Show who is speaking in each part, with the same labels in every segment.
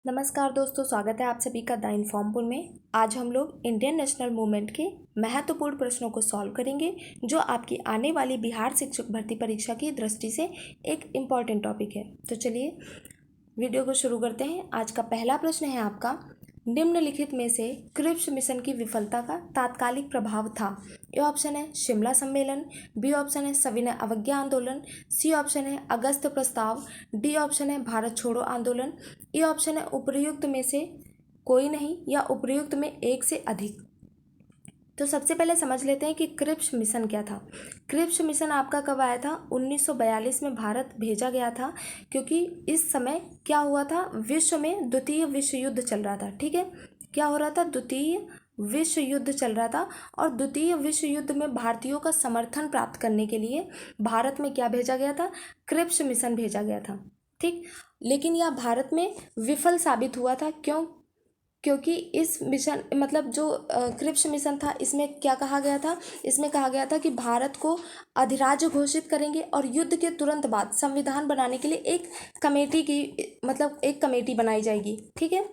Speaker 1: नमस्कार दोस्तों, स्वागत है आप सभी का द इन्फॉर्मपुर में। आज हम लोग इंडियन नेशनल मूवमेंट के महत्वपूर्ण प्रश्नों को सॉल्व करेंगे जो आपकी आने वाली बिहार शिक्षक भर्ती परीक्षा की दृष्टि से एक इम्पॉर्टेंट टॉपिक है। तो चलिए वीडियो को शुरू करते हैं। आज का पहला प्रश्न है आपका, निम्नलिखित में से क्रिप्स मिशन की विफलता का तात्कालिक प्रभाव था। ए ऑप्शन है शिमला सम्मेलन, बी ऑप्शन है सविनय अवज्ञा आंदोलन, सी ऑप्शन है अगस्त प्रस्ताव, डी ऑप्शन है भारत छोड़ो आंदोलन, ए ऑप्शन है उपर्युक्त में से कोई नहीं या उपर्युक्त में एक से अधिक। तो सबसे पहले समझ लेते हैं कि क्रिप्स मिशन क्या था। क्रिप्स मिशन आपका कब आया था? 1942 में भारत भेजा गया था, क्योंकि इस समय क्या हुआ था, विश्व में द्वितीय विश्व युद्ध चल रहा था। ठीक है, क्या हो रहा था? द्वितीय विश्व युद्ध चल रहा था और द्वितीय विश्व युद्ध में भारतीयों का समर्थन प्राप्त करने के लिए भारत में क्या भेजा गया था? क्रिप्स मिशन भेजा गया था। ठीक, लेकिन यह भारत में विफल साबित हुआ था। क्यों? क्योंकि इस मिशन मतलब जो क्रिप्स मिशन था, इसमें क्या कहा गया था? इसमें कहा गया था कि भारत को अधिराज्य घोषित करेंगे और युद्ध के तुरंत बाद संविधान बनाने के लिए एक कमेटी बनाई जाएगी। ठीक है,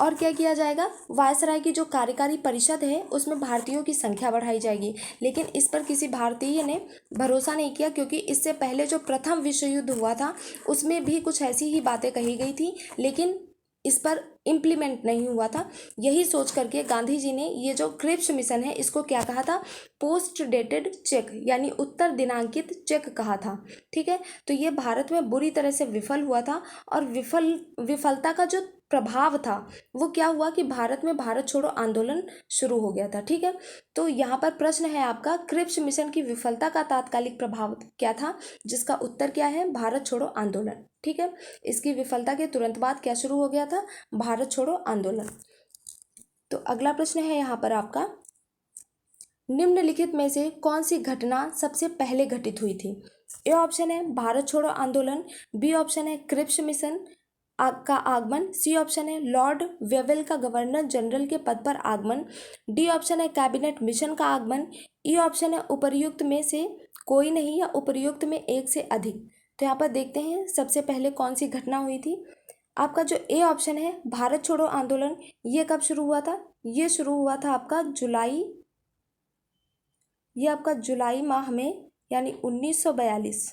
Speaker 1: और क्या किया जाएगा? वायसराय की जो कार्यकारी परिषद है उसमें भारतीयों की संख्या बढ़ाई जाएगी। लेकिन इस पर किसी भारतीय ने भरोसा नहीं किया, क्योंकि इससे पहले जो प्रथम विश्व युद्ध हुआ था उसमें भी कुछ ऐसी ही बातें कही गई थी, लेकिन इस पर इम्प्लीमेंट नहीं हुआ था। यही सोच करके गांधी जी ने ये जो क्रिप्स मिशन है इसको क्या कहा था? पोस्ट डेटेड चेक, यानी उत्तर दिनांकित चेक कहा था। ठीक है, तो ये भारत में बुरी तरह से विफल हुआ था और विफलता का जो प्रभाव था वो क्या हुआ कि भारत में भारत छोड़ो आंदोलन शुरू हो गया था। ठीक है, तो यहाँ पर प्रश्न है आपका, क्रिप्स मिशन की विफलता का तात्कालिक प्रभाव क्या था? जिसका उत्तर क्या है? भारत छोड़ो आंदोलन। ठीक है, इसकी विफलता के तुरंत बाद क्या शुरू हो गया था? भारत छोड़ो आंदोलन। तो अगला प्रश्न है यहाँ पर आपका, निम्नलिखित में से कौन सी घटना सबसे पहले घटित हुई थी? ए ऑप्शन है भारत छोड़ो आंदोलन, बी ऑप्शन है क्रिप्स मिशन का आगमन, सी ऑप्शन है लॉर्ड वेवेल का गवर्नर जनरल के पद पर आगमन, डी ऑप्शन है कैबिनेट मिशन का आगमन, ई ऑप्शन है उपर्युक्त में से कोई नहीं या उपर्युक्त में एक से अधिक। तो यहाँ पर देखते हैं सबसे पहले कौन सी घटना हुई थी। आपका जो ए ऑप्शन है भारत छोड़ो आंदोलन, ये कब शुरू हुआ था? ये शुरू हुआ था आपका जुलाई माह में, यानी 1942।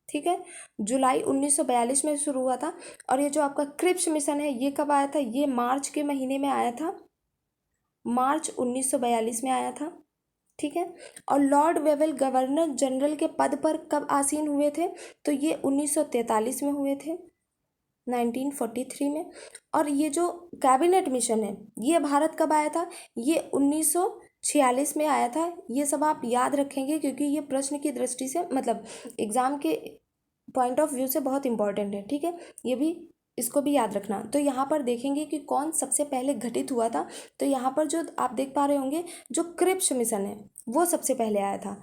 Speaker 1: ठीक है, जुलाई 1942 में शुरू हुआ था। और ये जो आपका क्रिप्स मिशन है ये कब आया था? ये मार्च के महीने में आया था, मार्च 1942 में आया था। ठीक है, और लॉर्ड वेवेल गवर्नर जनरल के पद पर कब आसीन हुए थे? तो ये 1943 में हुए थे, 1943 में। और ये जो कैबिनेट मिशन है ये भारत कब आया था? ये 1946 में आया था। ये सब आप याद रखेंगे, क्योंकि ये प्रश्न की दृष्टि से मतलब एग्जाम के पॉइंट ऑफ व्यू से बहुत इंपॉर्टेंट है। ठीक है, ये भी, इसको भी याद रखना। तो यहाँ पर देखेंगे कि कौन सबसे पहले घटित हुआ था। तो यहाँ पर जो आप देख पा रहे होंगे, जो क्रिप्स मिशन है वो सबसे पहले आया था।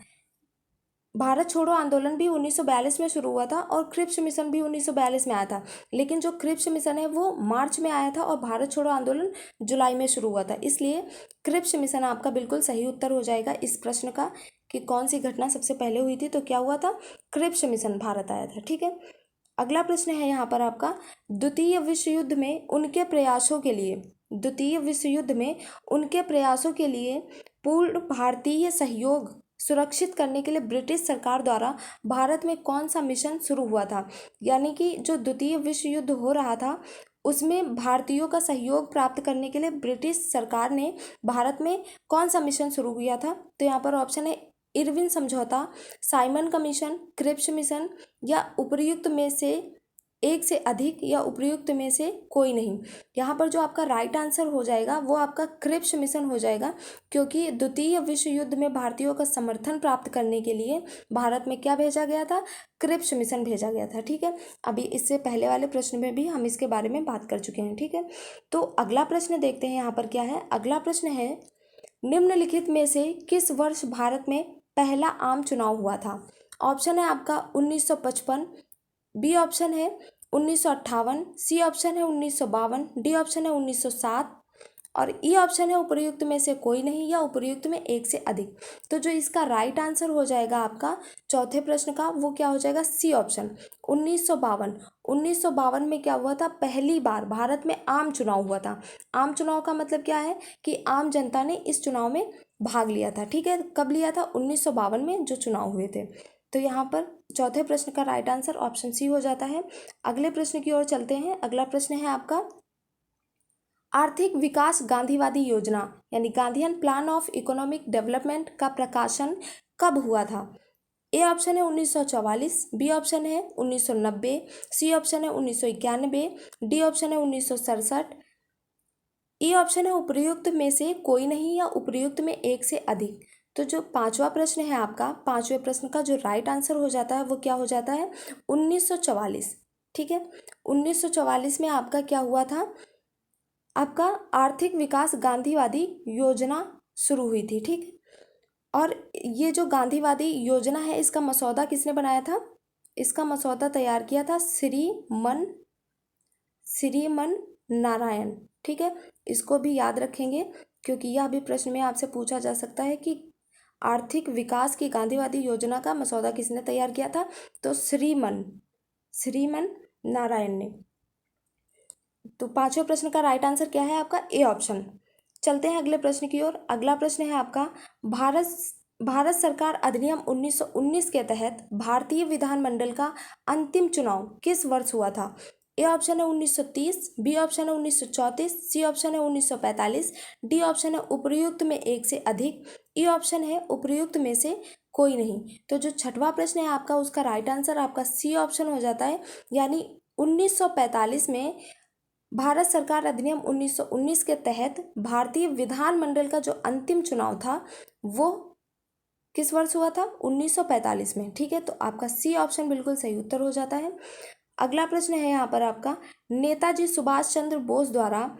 Speaker 1: भारत छोड़ो आंदोलन भी 1942 में शुरू हुआ था और क्रिप्स मिशन भी 1942 में आया था। लेकिन जो क्रिप्स मिशन है वो मार्च में आया था और भारत छोड़ो आंदोलन जुलाई में शुरू हुआ था। इसलिए क्रिप्स मिशन आपका बिल्कुल सही उत्तर हो जाएगा इस प्रश्न का, कि कौन सी घटना सबसे पहले हुई थी। तो क्या हुआ था? क्रिप्स मिशन भारत आया था। ठीक है, अगला प्रश्न है यहाँ पर आपका, द्वितीय विश्व युद्ध में उनके प्रयासों के लिए पूर्ण भारतीय सहयोग सुरक्षित करने के लिए ब्रिटिश सरकार द्वारा भारत में कौन सा मिशन शुरू हुआ था? यानी कि जो द्वितीय विश्व युद्ध हो रहा था उसमें भारतीयों का सहयोग प्राप्त करने के लिए ब्रिटिश सरकार ने भारत में कौन सा मिशन शुरू किया था? तो यहाँ पर ऑप्शन है इरविन समझौता, साइमन कमीशन, क्रिप्स मिशन या उपर्युक्त में से एक से अधिक या उपर्युक्त में से कोई नहीं। यहाँ पर जो आपका राइट आंसर हो जाएगा वो आपका क्रिप्स मिशन हो जाएगा, क्योंकि द्वितीय विश्व युद्ध में भारतीयों का समर्थन प्राप्त करने के लिए भारत में क्या भेजा गया था? क्रिप्स मिशन भेजा गया था। ठीक है, अभी इससे पहले वाले प्रश्न में भी हम इसके बारे में बात कर चुके हैं। ठीक है, तो अगला प्रश्न देखते हैं यहाँ पर क्या है। अगला प्रश्न है, निम्नलिखित में से किस वर्ष भारत में पहला आम चुनाव हुआ था? ऑप्शन है आपका 1955, बी ऑप्शन है 1958, सी ऑप्शन है 1952, डी ऑप्शन है 1907 और ई ऑप्शन है उपर्युक्त में से कोई नहीं या उपर्युक्त में एक से अधिक। तो जो इसका राइट आंसर हो जाएगा आपका चौथे प्रश्न का, वो क्या हो जाएगा, सी ऑप्शन। 1952 में क्या हुआ था, पहली बार भारत में आम चुनाव हुआ था। आम चुनाव का मतलब क्या है कि आम जनता ने इस चुनाव में भाग लिया था। ठीक है, कब लिया था, 1952 में जो चुनाव हुए थे। तो यहाँ पर चौथे प्रश्न का राइट आंसर ऑप्शन सी हो जाता है। अगले प्रश्न की ओर चलते हैं। अगला प्रश्न है आपका, आर्थिक विकास गांधीवादी योजना यानी Gandhian plan of economic development का प्रकाशन कब हुआ था। ए ऑप्शन है 1944, बी ऑप्शन है 1990, सी ऑप्शन है 1991, डी ऑप्शन है 1967, ई ऑप्शन है उपर्युक्त में से कोई नहीं या उपर्युक्त में एक से अधिक। तो जो पांचवा प्रश्न है आपका, पांचवें प्रश्न का जो राइट आंसर हो जाता है वो क्या हो जाता है, 1944। ठीक है, 1944 में आपका क्या हुआ था, आपका आर्थिक विकास गांधीवादी योजना शुरू हुई थी। ठीक, और ये जो गांधीवादी योजना है इसका मसौदा किसने बनाया था, इसका मसौदा तैयार किया था श्रीमन नारायण। ठीक है, इसको भी याद रखेंगे क्योंकि यह भी प्रश्न में आपसे पूछा जा सकता है कि आर्थिक विकास की गांधीवादी योजना का मसौदा किसने तैयार किया था, तो श्रीमन नारायण ने। तो पांचवें प्रश्न का राइट आंसर क्या है आपका, ए ऑप्शन। चलते हैं अगले प्रश्न की ओर। अगला प्रश्न है आपका, भारत सरकार अधिनियम 1919 के तहत भारतीय विधानमंडल का अंतिम चुनाव किस वर्ष हुआ था। ए ऑप्शन है 1930, बी ऑप्शन है 1934, सी ऑप्शन है 1945, डी ऑप्शन है उपर्युक्त में एक से अधिक, ई ऑप्शन है उपर्युक्त में से कोई नहीं। तो जो छठवां प्रश्न है आपका, उसका राइट आंसर आपका सी ऑप्शन हो जाता है, यानी 1945 में भारत सरकार अधिनियम 1919 के तहत भारतीय विधानमंडल का जो अंतिम चुनाव था वो किस वर्ष हुआ था, 1945 में। ठीक है, तो आपका सी ऑप्शन बिल्कुल सही उत्तर हो जाता है। अगला प्रश्न है यहाँ पर आपका, नेताजी सुभाष चंद्र बोस द्वारा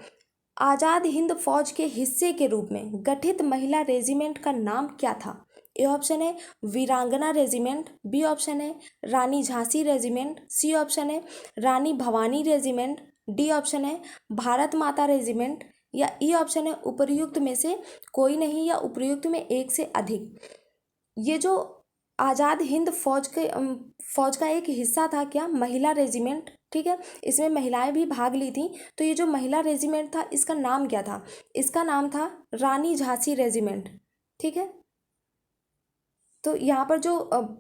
Speaker 1: आजाद हिंद फौज के हिस्से के रूप में गठित महिला रेजिमेंट का नाम क्या था। ए ऑप्शन है वीरांगना रेजिमेंट, बी ऑप्शन है रानी झांसी रेजिमेंट, सी ऑप्शन है रानी भवानी रेजिमेंट, डी ऑप्शन है भारत माता रेजिमेंट, या ई ऑप्शन है उपर्युक्त में से कोई नहीं या उपर्युक्त में एक से अधिक। ये जो आज़ाद हिंद फौज का एक हिस्सा था क्या, महिला रेजिमेंट। ठीक है, इसमें महिलाएं भी भाग ली थी। तो ये जो महिला रेजिमेंट था इसका नाम क्या था, इसका नाम था रानी झांसी रेजिमेंट। ठीक है, तो यहाँ पर जो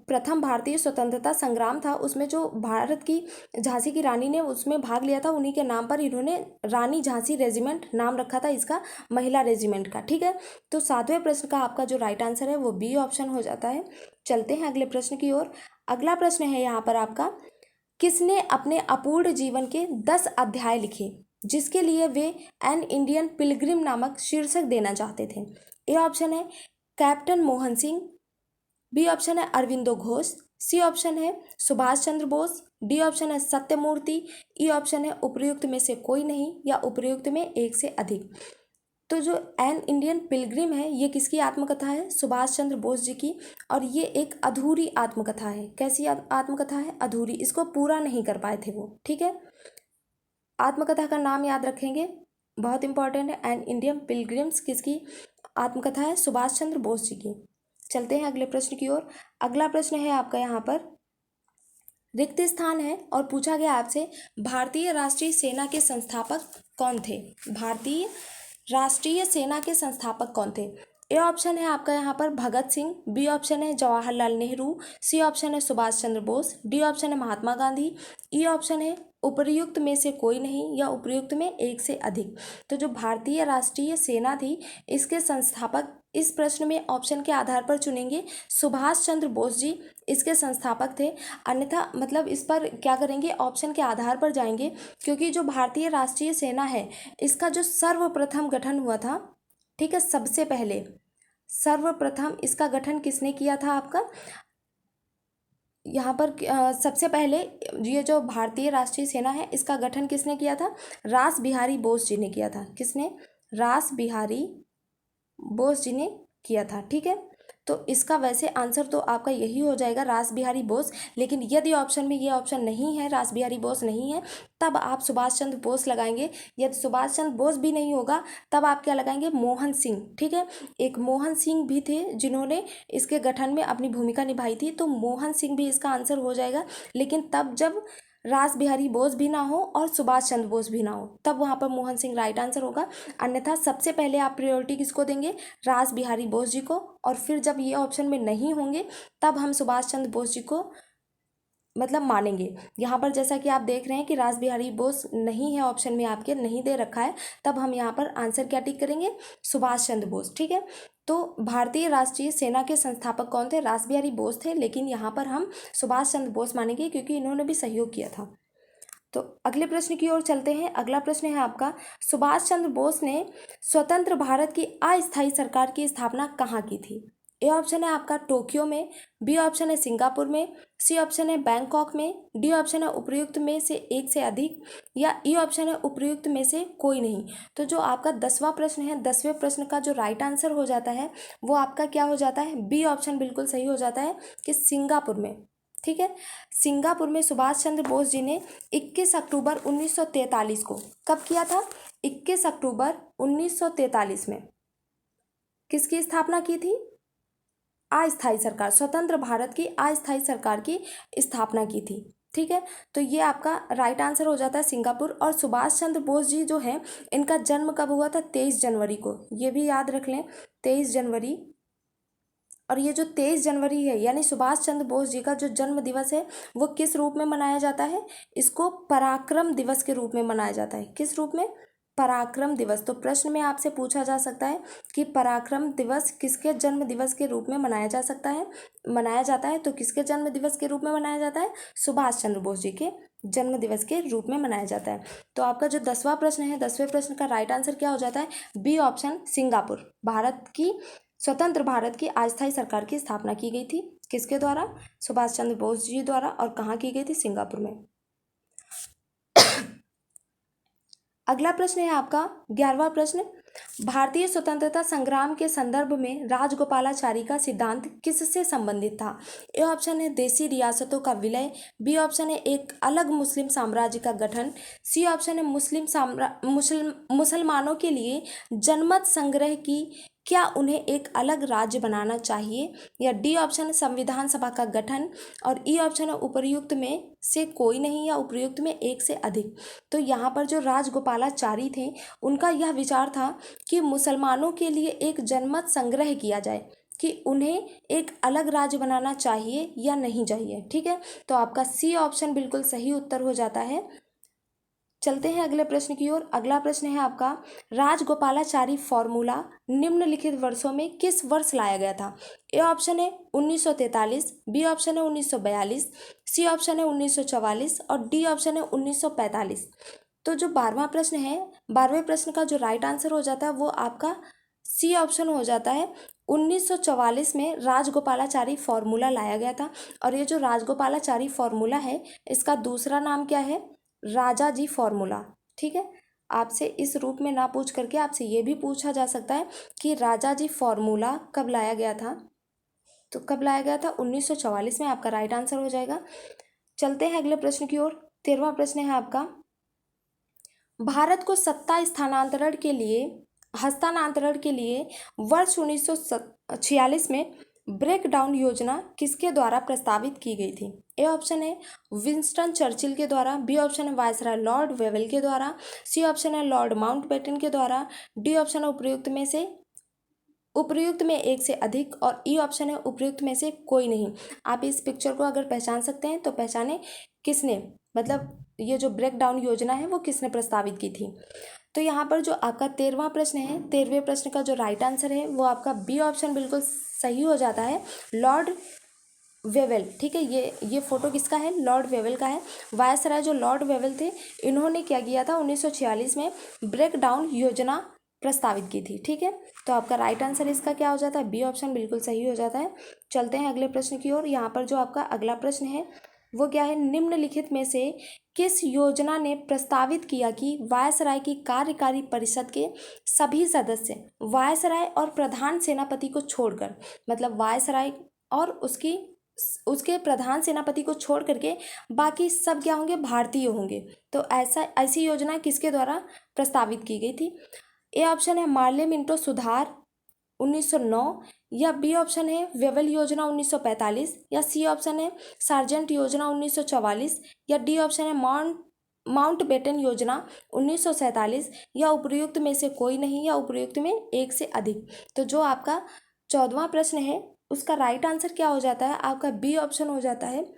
Speaker 1: प्रथम भारतीय स्वतंत्रता संग्राम था उसमें जो भारत की झांसी की रानी ने उसमें भाग लिया था, उन्हीं के नाम पर इन्होंने रानी झांसी रेजिमेंट नाम रखा था इसका, महिला रेजिमेंट का। ठीक है, तो सातवें प्रश्न का आपका जो राइट आंसर है वो बी ऑप्शन हो जाता है। चलते हैं अगले प्रश्न की ओर। अगला प्रश्न है यहाँ पर आपका, किसने अपने अपूर्ण जीवन के 10 अध्याय लिखे जिसके लिए वे एन इंडियन पिलग्रिम नामक शीर्षक देना चाहते थे। ए ऑप्शन है captain Mohan Singh, B option है अरविंदो घोष, सी ऑप्शन है सुभाष चंद्र बोस, डी ऑप्शन है सत्यमूर्ति, ई ऑप्शन है उपर्युक्त में से कोई नहीं या उपर्युक्त में एक से अधिक। तो जो एन इंडियन पिलग्रिम है ये किसकी आत्मकथा है, सुभाष चंद्र बोस जी की, और ये एक अधूरी आत्मकथा है। कैसी आत्मकथा है, अधूरी, इसको पूरा नहीं कर पाए थे वो। ठीक है, आत्मकथा का नाम याद रखेंगे, बहुत इंपॉर्टेंट है। एन इंडियन पिलग्रिम्स किसकी आत्मकथा है, सुभाष चंद्र बोस जी की। चलते हैं अगले प्रश्न की ओर। अगला प्रश्न है आपका यहाँ पर, रिक्त स्थान है और पूछा गया आपसे भारतीय राष्ट्रीय सेना के संस्थापक कौन थे। भारतीय राष्ट्रीय सेना के संस्थापक कौन थे। ए ऑप्शन है आपका यहाँ पर भगत सिंह, बी ऑप्शन है जवाहरलाल नेहरू, सी ऑप्शन है सुभाष चंद्र बोस, डी ऑप्शन है महात्मा गांधी, ई ऑप्शन है उपर्युक्त में से कोई नहीं या उपर्युक्त में एक से अधिक। तो जो भारतीय राष्ट्रीय सेना थी इसके संस्थापक इस प्रश्न में ऑप्शन के आधार पर चुनेंगे सुभाष चंद्र बोस जी इसके संस्थापक थे। अन्यथा मतलब इस पर क्या करेंगे, ऑप्शन के आधार पर जाएंगे, क्योंकि जो भारतीय राष्ट्रीय सेना है इसका जो सर्वप्रथम गठन हुआ था, ठीक है, सबसे पहले सर्वप्रथम इसका गठन किसने किया था आपका, यहाँ पर सबसे पहले ये जो भारतीय राष्ट्रीय सेना है इसका गठन किसने किया था, रास बिहारी बोस जी ने किया था। किसने, रास बिहारी बोस जी ने किया था। ठीक है, तो इसका वैसे आंसर तो आपका यही हो जाएगा, रास बिहारी बोस। लेकिन यदि ऑप्शन में ये ऑप्शन नहीं है, रास बिहारी बोस नहीं है, तब आप सुभाष चंद्र बोस लगाएंगे। यदि सुभाष चंद्र बोस भी नहीं होगा तब आप क्या लगाएंगे, मोहन सिंह। ठीक है, एक मोहन सिंह भी थे जिन्होंने इसके गठन में अपनी भूमिका निभाई थी, तो मोहन सिंह भी इसका आंसर हो जाएगा। लेकिन तब जब रास बिहारी बोस भी ना हो और सुभाष चंद्र बोस भी ना हो, तब वहाँ पर मोहन सिंह राइट आंसर होगा। अन्यथा सबसे पहले आप प्रायोरिटी किसको देंगे, रास बिहारी बोस जी को, और फिर जब ये ऑप्शन में नहीं होंगे तब हम सुभाष चंद्र बोस जी को मतलब मानेंगे। यहाँ पर जैसा कि आप देख रहे हैं कि रास बिहारी बोस नहीं है, ऑप्शन में आपके नहीं दे रखा है, तब हम यहाँ पर आंसर क्या टिक करेंगे, सुभाष चंद्र बोस। ठीक है, तो भारतीय राष्ट्रीय सेना के संस्थापक कौन थे, रास बिहारी बोस थे, लेकिन यहाँ पर हम सुभाष चंद्र बोस मानेंगे क्योंकि इन्होंने भी सहयोग किया था। तो अगले प्रश्न की ओर चलते हैं। अगला प्रश्न है आपका, सुभाष चंद्र बोस ने स्वतंत्र भारत की अस्थायी सरकार की स्थापना कहाँ की थी। ए ऑप्शन है आपका टोक्यो में, बी ऑप्शन है सिंगापुर में, सी ऑप्शन है बैंकॉक में, डी ऑप्शन है उपयुक्त में से एक से अधिक, या ई ऑप्शन है उपयुक्त में से कोई नहीं। तो जो आपका 10वां प्रश्न है, 10वें प्रश्न का जो राइट आंसर हो जाता है वो आपका क्या हो जाता है, बी ऑप्शन बिल्कुल सही हो जाता है कि सिंगापुर में। ठीक है, सिंगापुर में सुभाष चंद्र बोस जी ने 21 अक्टूबर 1943 को कब किया था, 21 अक्टूबर 1943 में किसकी स्थापना की थी, अस्थायी सरकार, स्वतंत्र भारत की अस्थायी सरकार की स्थापना की थी। ठीक है, तो ये आपका राइट आंसर हो जाता है सिंगापुर। और सुभाष चंद्र बोस जी जो हैं इनका जन्म कब हुआ था, 23 जनवरी को, ये भी याद रख लें, 23 जनवरी। और ये जो 23 जनवरी है यानी सुभाष चंद्र बोस जी का जो जन्म दिवस है वो किस रूप में मनाया जाता है, इसको पराक्रम दिवस के रूप में मनाया जाता है। किस रूप में, पराक्रम दिवस। तो प्रश्न में आपसे पूछा जा सकता है कि पराक्रम दिवस किसके जन्म दिवस के रूप में मनाया जा सकता है, मनाया जाता है, तो किसके जन्म दिवस के रूप में मनाया जाता है, सुभाष चंद्र बोस जी के जन्म दिवस के रूप में मनाया जाता है। तो आपका जो 10वां प्रश्न है, 10वें प्रश्न का राइट आंसर क्या हो जाता है, बी ऑप्शन सिंगापुर। भारत की स्वतंत्र भारत की अस्थायी सरकार की स्थापना की गई थी, किसके द्वारा, सुभाष चंद्र बोस जी द्वारा, और कहाँ की गई थी, सिंगापुर में। अगला प्रश्न है आपका 11वां प्रश्न, भारतीय स्वतंत्रता संग्राम के संदर्भ में राजगोपालाचारी का सिद्धांत किससे संबंधित था। ए ऑप्शन है देशी रियासतों का विलय, बी ऑप्शन है एक अलग मुस्लिम साम्राज्य का गठन, सी ऑप्शन है मुसलमानों के लिए जनमत संग्रह की, क्या उन्हें एक अलग राज्य बनाना चाहिए, या डी ऑप्शन है संविधान सभा का गठन, और ई ऑप्शन है उपर्युक्त में से कोई नहीं या उपर्युक्त में एक से अधिक। तो यहाँ पर जो राजगोपालाचारी थे उनका यह विचार था कि मुसलमानों के लिए एक जनमत संग्रह किया जाए कि उन्हें एक अलग राज्य बनाना चाहिए या नहीं चाहिए। ठीक है, तो आपका सी ऑप्शन बिल्कुल सही उत्तर हो जाता है। चलते हैं अगले प्रश्न की ओर। अगला प्रश्न है आपका, राजगोपालाचारी फॉर्मूला निम्नलिखित वर्षों में किस वर्ष लाया गया था। ए ऑप्शन है 1943, बी ऑप्शन है 1942, सी ऑप्शन है 1944 और डी ऑप्शन है 1945। तो जो 12वां प्रश्न है, 12वें प्रश्न का जो राइट आंसर हो जाता है वो आपका सी ऑप्शन हो जाता है। 1944 में राजगोपालाचारी फॉर्मूला लाया गया था। और ये जो राजगोपालाचारी फॉर्मूला है इसका दूसरा नाम क्या है, राजा जी फॉर्मूला। ठीक है, आपसे इस रूप में ना पूछ करके आपसे ये भी पूछा जा सकता है कि राजा जी फॉर्मूला कब लाया गया था। तो कब लाया गया था, 1944 में, आपका राइट आंसर हो जाएगा। चलते हैं अगले प्रश्न की ओर। 13वां प्रश्न है आपका, भारत को सत्ता हस्तांतरण के लिए वर्ष 1946 में ब्रेक डाउन योजना किसके द्वारा प्रस्तावित की गई थी। ए ऑप्शन है विंस्टन चर्चिल के द्वारा, बी ऑप्शन है वायसराय लॉर्ड वेवेल के द्वारा, सी ऑप्शन है लॉर्ड माउंटबेटन के द्वारा, डी ऑप्शन है उपयुक्त में एक से अधिक, और ई ऑप्शन है उपयुक्त में से कोई नहीं। आप इस पिक्चर को अगर पहचान सकते हैं तो पहचाने किसने, मतलब ये जो ब्रेक डाउन योजना है वो किसने प्रस्तावित की थी। तो यहाँ पर जो आपका 13वां प्रश्न है, 13वें प्रश्न का जो राइट आंसर है वो आपका बी ऑप्शन बिल्कुल सही हो जाता है, लॉर्ड वेवेल। ठीक है, ये फोटो किसका है, लॉर्ड वेवेल का है। वायसराय जो लॉर्ड वेवेल थे इन्होंने क्या किया था, 1946 में ब्रेक डाउन योजना प्रस्तावित की थी। ठीक है, तो आपका राइट आंसर इसका क्या हो जाता है, बी ऑप्शन बिल्कुल सही हो जाता है। चलते हैं अगले प्रश्न की ओर। यहाँ पर जो आपका अगला प्रश्न है वो क्या है, निम्नलिखित में से किस योजना ने प्रस्तावित किया कि वायसराय की कार्यकारी परिषद के सभी सदस्य वायसराय और प्रधान सेनापति को छोड़कर, मतलब वायसराय और उसके प्रधान सेनापति को छोड़ करके बाकी सब क्या होंगे, भारतीय होंगे। तो ऐसी योजना किसके द्वारा प्रस्तावित की गई थी? ए ऑप्शन है मार्ले मिंटो सुधार 1909, या बी ऑप्शन है वेवल योजना 1945, या सी ऑप्शन है सार्जेंट योजना 1944, या डी ऑप्शन है माउंटबेटन योजना 1947, या उपर्युक्त में से कोई नहीं, या उपर्युक्त में एक से अधिक। तो जो आपका 14वां प्रश्न है उसका राइट आंसर क्या हो जाता है? आपका बी ऑप्शन हो जाता है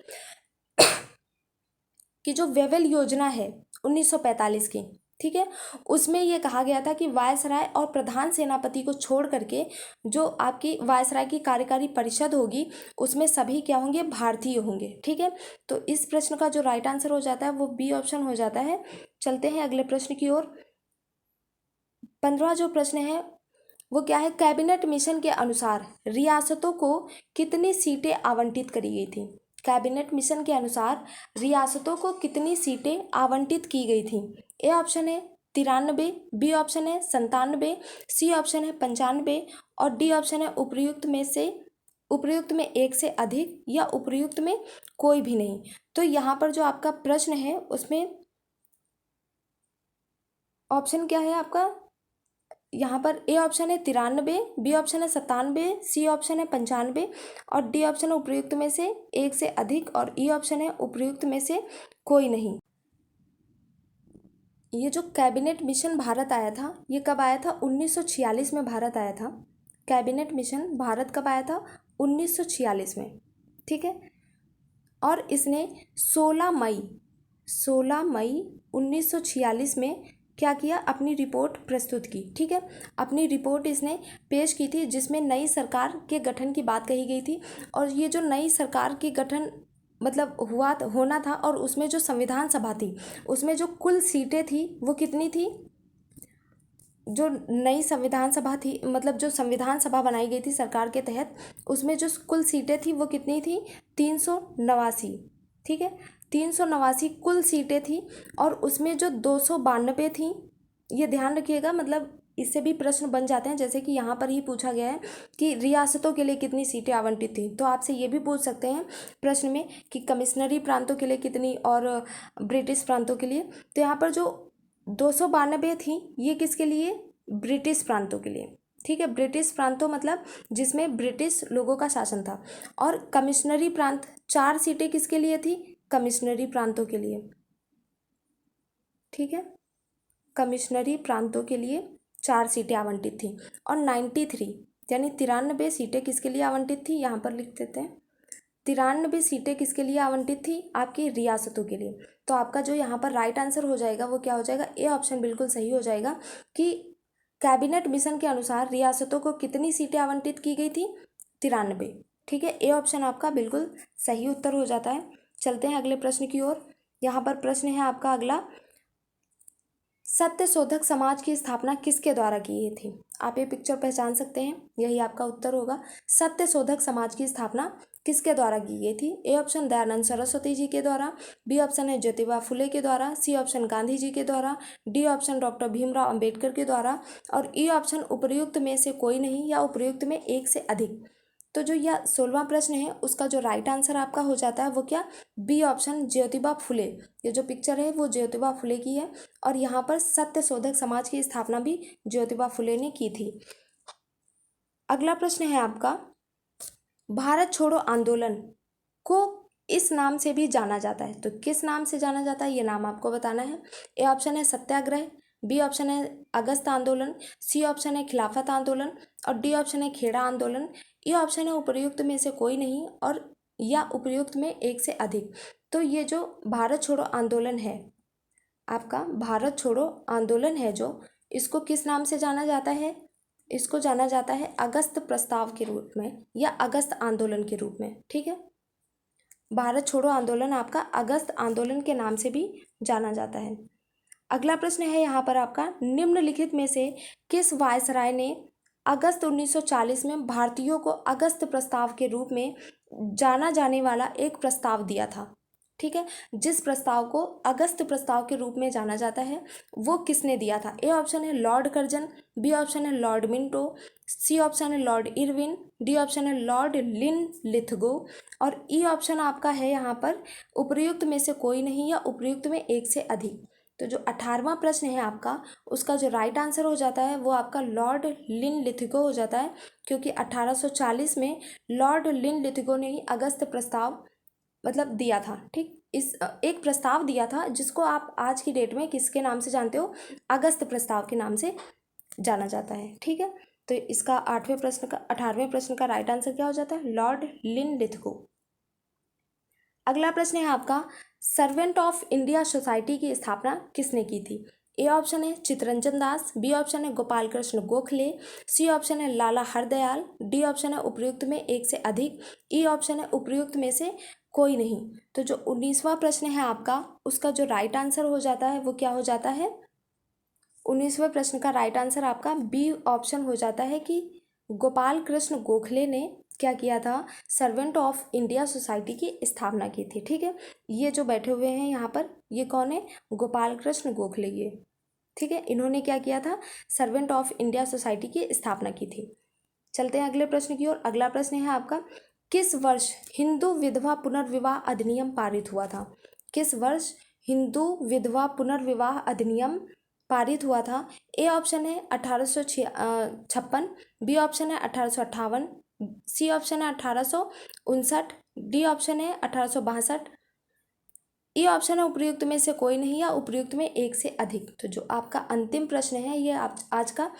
Speaker 1: कि जो वेवल योजना है 1945 की, ठीक है, उसमें ये कहा गया था कि वायसराय और प्रधान सेनापति को छोड़ करके जो आपकी वायसराय की कार्यकारी परिषद होगी उसमें सभी क्या होंगे, भारतीय होंगे। ठीक है, तो इस प्रश्न का जो राइट आंसर हो जाता है वो बी ऑप्शन हो जाता है। चलते हैं अगले प्रश्न की ओर। 15वां जो प्रश्न है वो क्या है, कैबिनेट मिशन के अनुसार रियासतों को कितनी सीटें आवंटित करी गई थी? कैबिनेट मिशन के अनुसार रियासतों को कितनी सीटें आवंटित की गई थी? ए ऑप्शन है 93, बी ऑप्शन है 97, सी ऑप्शन है 95, और डी ऑप्शन है उपर्युक्त में एक से अधिक, या उपर्युक्त में कोई भी नहीं। तो यहाँ पर जो आपका प्रश्न है उसमें ऑप्शन क्या है आपका, यहाँ पर ए ऑप्शन है 93, बी ऑप्शन है 97, सी ऑप्शन है 95, और डी ऑप्शन है उपर्युक्त में से एक से अधिक, और ई ऑप्शन है उपर्युक्त में से कोई नहीं। ये जो कैबिनेट मिशन भारत आया था ये कब आया था? 1946 में भारत आया था। कैबिनेट मिशन भारत कब आया था? 1946 में। ठीक है, और इसने 16 मई 1946 में क्या किया, अपनी रिपोर्ट प्रस्तुत की। ठीक है, अपनी रिपोर्ट इसने पेश की थी जिसमें नई सरकार के गठन की बात कही गई थी। और ये जो नई सरकार की गठन मतलब होना था, और उसमें जो संविधान सभा थी उसमें जो कुल सीटें थी वो कितनी थी? जो नई संविधान सभा थी, मतलब जो संविधान सभा बनाई गई थी सरकार के तहत, उसमें जो कुल सीटें थी वो कितनी थी? 389। ठीक है, 389 कुल सीटें थी, और उसमें जो 292 थी, ये ध्यान रखिएगा, मतलब इससे भी प्रश्न बन जाते हैं। जैसे कि यहाँ पर ही पूछा गया है कि रियासतों के लिए कितनी सीटें आवंटित थी, तो आपसे ये भी पूछ सकते हैं प्रश्न में कि कमिश्नरी प्रांतों के लिए कितनी और ब्रिटिश प्रांतों के लिए। तो यहाँ पर जो 292 थी ये किसके लिए? ब्रिटिश प्रांतों के लिए। ठीक है, ब्रिटिश प्रांतों मतलब जिसमें ब्रिटिश लोगों का शासन था। और कमिश्नरी प्रांत 4 सीटें किसके लिए थी? कमिश्नरी प्रांतों के लिए। ठीक है, कमिश्नरी प्रांतों के लिए 4 सीटें आवंटित थी। और 93 यानी 93 सीटें किसके लिए आवंटित थी? यहाँ पर लिख देते हैं, 93 सीटें किसके लिए आवंटित थी? आपकी रियासतों के लिए। तो आपका जो यहाँ पर राइट आंसर हो जाएगा वो क्या हो जाएगा? ए ऑप्शन बिल्कुल सही हो जाएगा कि कैबिनेट मिशन के अनुसार रियासतों को कितनी सीटें आवंटित की गई थी? 93। ठीक है, ए ऑप्शन आपका बिल्कुल सही उत्तर हो जाता है। चलते हैं अगले प्रश्न की ओर। यहाँ पर प्रश्न है आपका अगला, सत्य शोधक समाज की स्थापना किसके द्वारा की गई थी? आप ये पिक्चर पहचान सकते हैं, यही आपका उत्तर होगा। सत्य शोधक समाज की स्थापना किसके द्वारा की गई थी? ए ऑप्शन दयानंद सरस्वती जी के द्वारा, बी ऑप्शन है ज्योतिबा फुले के द्वारा, सी ऑप्शन गांधी जी के द्वारा, D option doctor Bhimrao Ambedkar के द्वारा, और ई ऑप्शन उपर्युक्त में से कोई नहीं, या उपर्युक्त में एक से अधिक। तो जो यह 16वां प्रश्न है उसका जो राइट आंसर आपका हो जाता है वो क्या? B option Jyotiba Phule. ये जो पिक्चर है वो ज्योतिबा फुले की है, और यहाँ पर सत्य शोधक समाज की स्थापना भी ज्योतिबा फुले ने की थी। अगला प्रश्न है आपका, भारत छोड़ो आंदोलन को इस नाम से भी जाना जाता है, तो किस नाम से जाना जाता है ये नाम आपको बताना है। ए ऑप्शन है सत्याग्रह, बी ऑप्शन है अगस्त आंदोलन, सी ऑप्शन है खिलाफत आंदोलन, और डी ऑप्शन है खेड़ा आंदोलन, ये ऑप्शन है उपर्युक्त में से कोई नहीं, और या उपर्युक्त में एक से अधिक। तो ये जो भारत छोड़ो आंदोलन है आपका, भारत छोड़ो आंदोलन है जो, इसको किस नाम से जाना जाता है? इसको जाना जाता है अगस्त प्रस्ताव के रूप में, या अगस्त आंदोलन के रूप में। ठीक है, भारत छोड़ो आंदोलन आपका अगस्त आंदोलन के नाम से भी जाना जाता है। अगला प्रश्न है यहाँ पर आपका, निम्नलिखित में से किस वायसराय ने अगस्त 1940 में भारतीयों को अगस्त प्रस्ताव के रूप में जाना जाने वाला एक प्रस्ताव दिया था? ठीक है। जिस प्रस्ताव को अगस्त प्रस्ताव के रूप में जाना जाता है वो किसने दिया था? ए ऑप्शन है लॉर्ड कर्जन, बी ऑप्शन है लॉर्ड मिंटो, सी ऑप्शन है लॉर्ड इरविन, डी ऑप्शन है लॉर्ड लिन लिथगो और ई ऑप्शन आपका है यहाँ पर उपर्युक्त में से कोई नहीं या उपर्युक्त में एक से अधिक। तो जो 18वां प्रश्न है आपका, उसका जो राइट आंसर हो जाता है वो आपका लॉर्ड लिन लिथगो हो जाता है, क्योंकि 1840 में लॉर्ड लिन लिथगो ने ही अगस्त प्रस्ताव मतलब दिया था। ठीक, इस एक प्रस्ताव दिया था जिसको आप आज की डेट में किसके नाम से जानते हो? अगस्त प्रस्ताव के नाम से जाना जाता है। ठीक है, तो इसका 18वें प्रश्न का राइट आंसर क्या हो जाता है? लॉर्ड लिन लिथगो। अगला प्रश्न है आपका, सर्वेंट ऑफ इंडिया सोसाइटी की स्थापना किसने की थी? ए ऑप्शन है चित्तरंजन दास, बी ऑप्शन है गोपाल कृष्ण गोखले, सी ऑप्शन है लाला हरदयाल, डी ऑप्शन है उपर्युक्त में एक से अधिक, ई ऑप्शन है उपर्युक्त में से कोई नहीं। तो जो 19वां प्रश्न है आपका, उसका जो राइट आंसर हो जाता है वो क्या हो जाता है? 19वें प्रश्न का राइट आंसर आपका बी ऑप्शन हो जाता है कि गोपाल कृष्ण गोखले ने क्या किया था? सर्वेंट ऑफ इंडिया सोसाइटी की स्थापना की थी। ठीक है, ये जो बैठे हुए हैं यहाँ पर, ये कौन है? गोपाल कृष्ण गोखले ये। ठीक है, इन्होंने क्या किया था? सर्वेंट ऑफ इंडिया सोसाइटी की स्थापना की थी। चलते हैं अगले प्रश्न की ओर। अगला प्रश्न है आपका, किस वर्ष हिंदू विधवा पुनर्विवाह अधिनियम पारित हुआ था? किस वर्ष हिंदू विधवा पुनर्विवाह अधिनियम पारित हुआ था? ए ऑप्शन है 1856, बी ऑप्शन है 1858, सी ऑप्शन है 1859, डी ऑप्शन है 1862, ई ऑप्शन है उपर्युक्त में से कोई नहीं या उपर्युक्त में एक से अधिक। तो जो आपका अंतिम प्रश्न है ये आप आज का,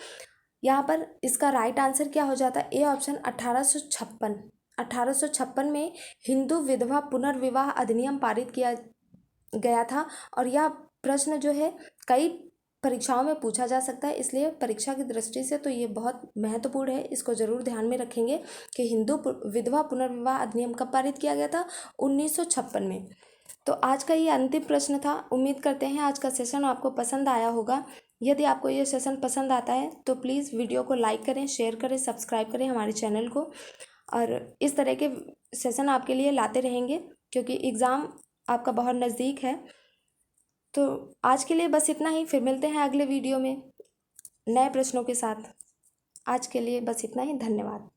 Speaker 1: यहाँ पर इसका राइट आंसर क्या हो जाता है? A option 1856। 1856 में हिंदू विधवा पुनर्विवाह अधिनियम पारित किया गया था और यह प्रश्न जो है कई परीक्षाओं में पूछा जा सकता है, इसलिए परीक्षा की दृष्टि से तो ये बहुत महत्वपूर्ण है। इसको जरूर ध्यान में रखेंगे कि हिंदू विधवा पुनर्विवाह अधिनियम कब पारित किया गया था? 1956 में। तो आज का ये अंतिम प्रश्न था। उम्मीद करते हैं आज का सेशन आपको पसंद आया होगा। यदि आपको ये सेशन पसंद आता है तो प्लीज़ वीडियो को लाइक करें, शेयर करें, सब्सक्राइब करें हमारे चैनल को, और इस तरह के सेशन आपके लिए लाते रहेंगे क्योंकि एग्ज़ाम आपका बहुत नज़दीक है। तो आज के लिए बस इतना ही, फिर मिलते हैं अगले वीडियो में नए प्रश्नों के साथ। आज के लिए बस इतना ही, धन्यवाद।